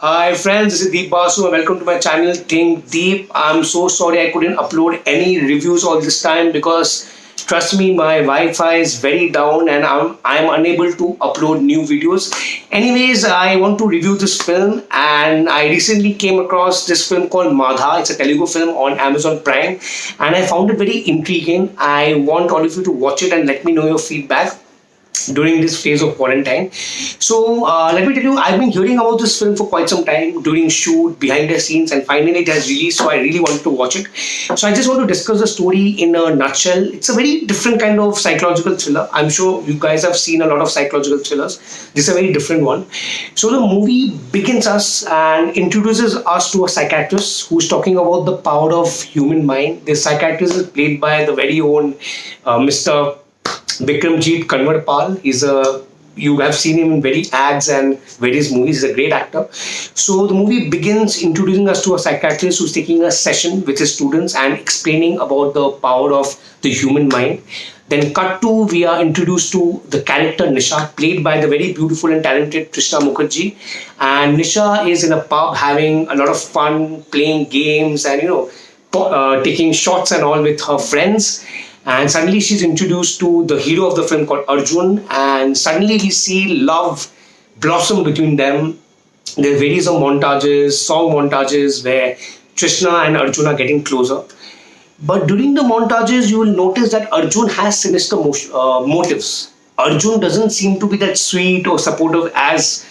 Hi friends, this is Deep Basu and welcome to my channel Think Deep. I'm so sorry I couldn't upload any reviews all this time because trust me, my Wi-Fi is very down and I'm unable to upload new videos. Anyways, I want to review this film and I recently came across this film called Madha. It's a Telugu film on Amazon Prime and I found it very intriguing. I want all of you to watch it and let me know your feedback during this phase of quarantine. So let me tell you, I've been hearing about this film for quite some time during shoot, behind the scenes, and finally it has released, so I really wanted to watch it. So I just want to discuss the story in a nutshell. It's a very different kind of psychological thriller. I'm sure you guys have seen a lot of psychological thrillers. This is a very different one. So the movie begins us and introduces us to a psychiatrist who's talking about the power of human mind. This psychiatrist is played by the very own Mr. Vikramjit Kanwarpal. You have seen him in very ads and various movies. He's a great actor. So the movie begins introducing us to a psychiatrist who's taking a session with his students and explaining about the power of the human mind. Then cut to, we are introduced to the character Nisha, played by the very beautiful and talented Krishna Mukherjee. And Nisha is in a pub having a lot of fun, playing games and taking shots and all with her friends. And suddenly she's introduced to the hero of the film called Arjun, and suddenly we see love blossom between them. There are various montages, song montages where Krishna and Arjun are getting closer. But during the montages, you will notice that Arjun has sinister motives. Arjun doesn't seem to be that sweet or supportive as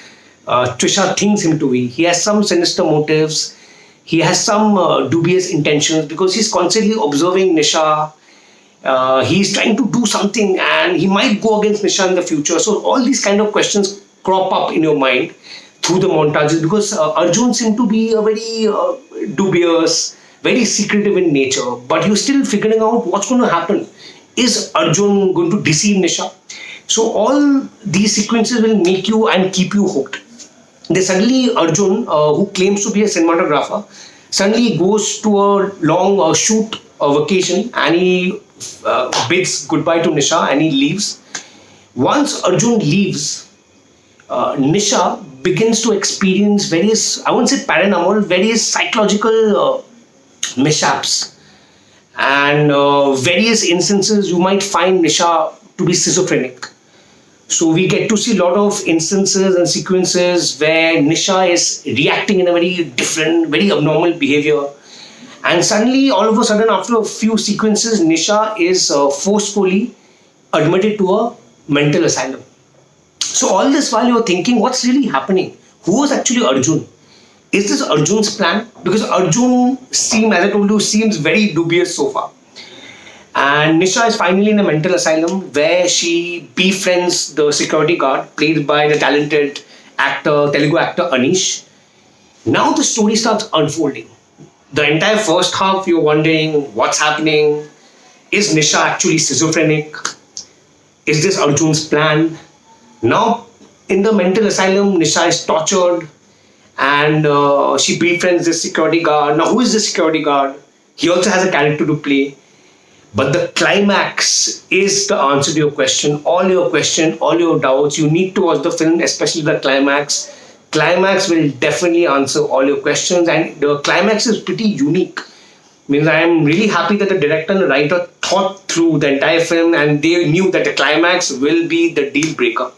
Trisha thinks him to be. He has some sinister motives. He has some dubious intentions because he's constantly observing Nisha. He's trying to do something and he might go against Nisha in the future. So all these kind of questions crop up in your mind through the montages because Arjun seemed to be a very dubious, very secretive in nature. But you're still figuring out what's going to happen. Is Arjun going to deceive Nisha? So all these sequences will make you and keep you hooked. Then suddenly Arjun, who claims to be a cinematographer, suddenly goes to a long shoot, a vacation, and he bids goodbye to Nisha and he leaves. Once Arjun leaves, Nisha begins to experience various, I won't say paranormal, various psychological mishaps and various instances you might find Nisha to be schizophrenic. So we get to see a lot of instances and sequences where Nisha is reacting in a very different, very abnormal behavior. And suddenly, all of a sudden, after a few sequences, Nisha is forcefully admitted to a mental asylum. So all this while you're thinking, what's really happening? Who was actually Arjun? Is this Arjun's plan? Because Arjun as I told you, seems very dubious so far. And Nisha is finally in a mental asylum where she befriends the security guard, played by the talented actor, Telugu actor Anish. Now the story starts unfolding. The entire first half, you're wondering what's happening. Is Nisha actually schizophrenic? Is this Arjun's plan? Now, in the mental asylum, Nisha is tortured and she befriends this security guard. Now, who is this security guard? He also has a character to play. But the climax is the answer to your question, all your doubts. You need to watch the film, especially the climax. Climax will definitely answer all your questions and the climax is pretty unique. Means I am really happy that the director and the writer thought through the entire film and they knew that the climax will be the deal breaker.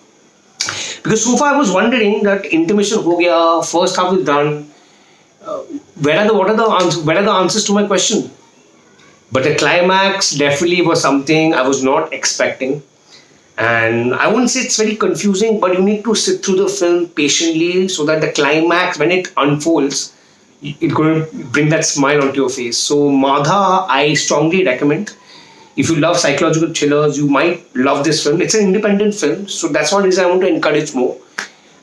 Because so far I was wondering that intermission ho gaya, first half is done. Where are the answers to my question? But the climax definitely was something I was not expecting. And I wouldn't say it's very confusing, but you need to sit through the film patiently so that the climax, when it unfolds, it's going to bring that smile onto your face. So Madha, I strongly recommend. If you love psychological thrillers, you might love this film. It's an independent film, so that's one reason I want to encourage more.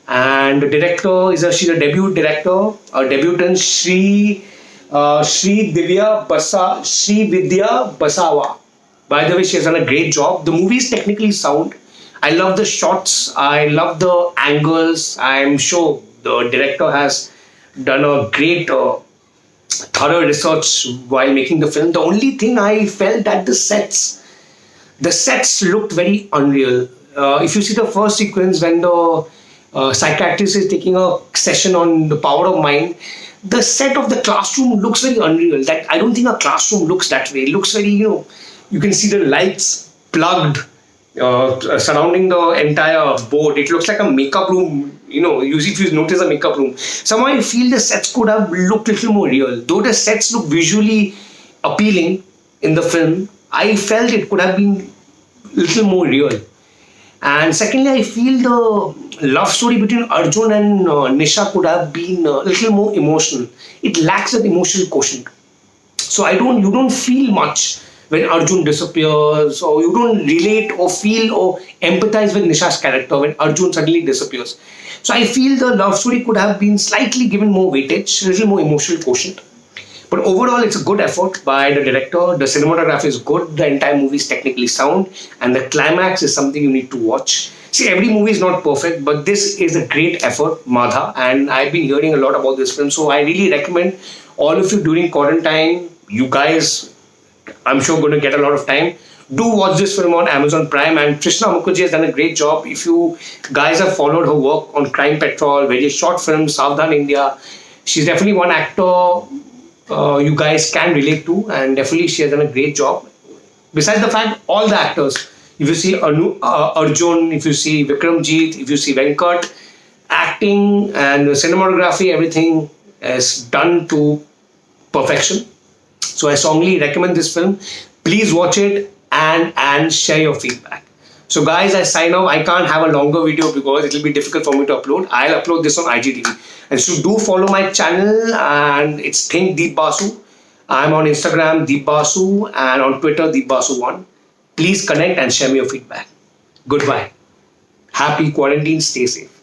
And the director she's a debut director, a debutant, Sri Vidya Basawa. By the way, she has done a great job. The movie is technically sound. I love the shots. I love the angles. I'm sure the director has done a great thorough research while making the film. The only thing I felt that the sets looked very unreal. If you see the first sequence when the psychiatrist is taking a session on the power of mind. The set of the classroom looks very unreal. That I don't think a classroom looks that way. It looks very, you can see the lights plugged surrounding the entire board. It looks like a makeup room. Usually if you notice a makeup room, somehow I feel the sets could have looked a little more real. Though the sets look visually appealing in the film, I felt it could have been a little more real. And secondly, I feel the love story between Arjun and Nisha could have been a little more emotional. It lacks that emotional quotient. So you don't feel much when Arjun disappears, or you don't relate or feel or empathize with Nisha's character when Arjun suddenly disappears. So I feel the love story could have been slightly given more weightage, a little more emotional quotient. But overall, it's a good effort by the director. The cinematography is good. The entire movie is technically sound. And the climax is something you need to watch. See, every movie is not perfect, but this is a great effort, Madha. And I've been hearing a lot about this film. So I really recommend all of you during quarantine, you guys, I'm sure, going to get a lot of time. Do watch this film on Amazon Prime. And Trishna Mukherjee has done a great job. If you guys have followed her work on Crime Patrol, various short films, Savdhan India, she's definitely one actor you guys can relate to, and definitely she has done a great job. Besides the fact, all the actors, if you see Arjun, if you see Vikramjit, if you see Venkat, acting and cinematography, everything is done to perfection. So I strongly recommend this film. Please watch it and share your feedback. So guys, I sign off. I can't have a longer video because it will be difficult for me to upload. I'll upload this on IGTV. And so do follow my channel, and it's Think Deep Basu. I'm on Instagram, Deep Basu, and on Twitter, Deep Basu1. Please connect and share me your feedback. Goodbye. Happy quarantine. Stay safe.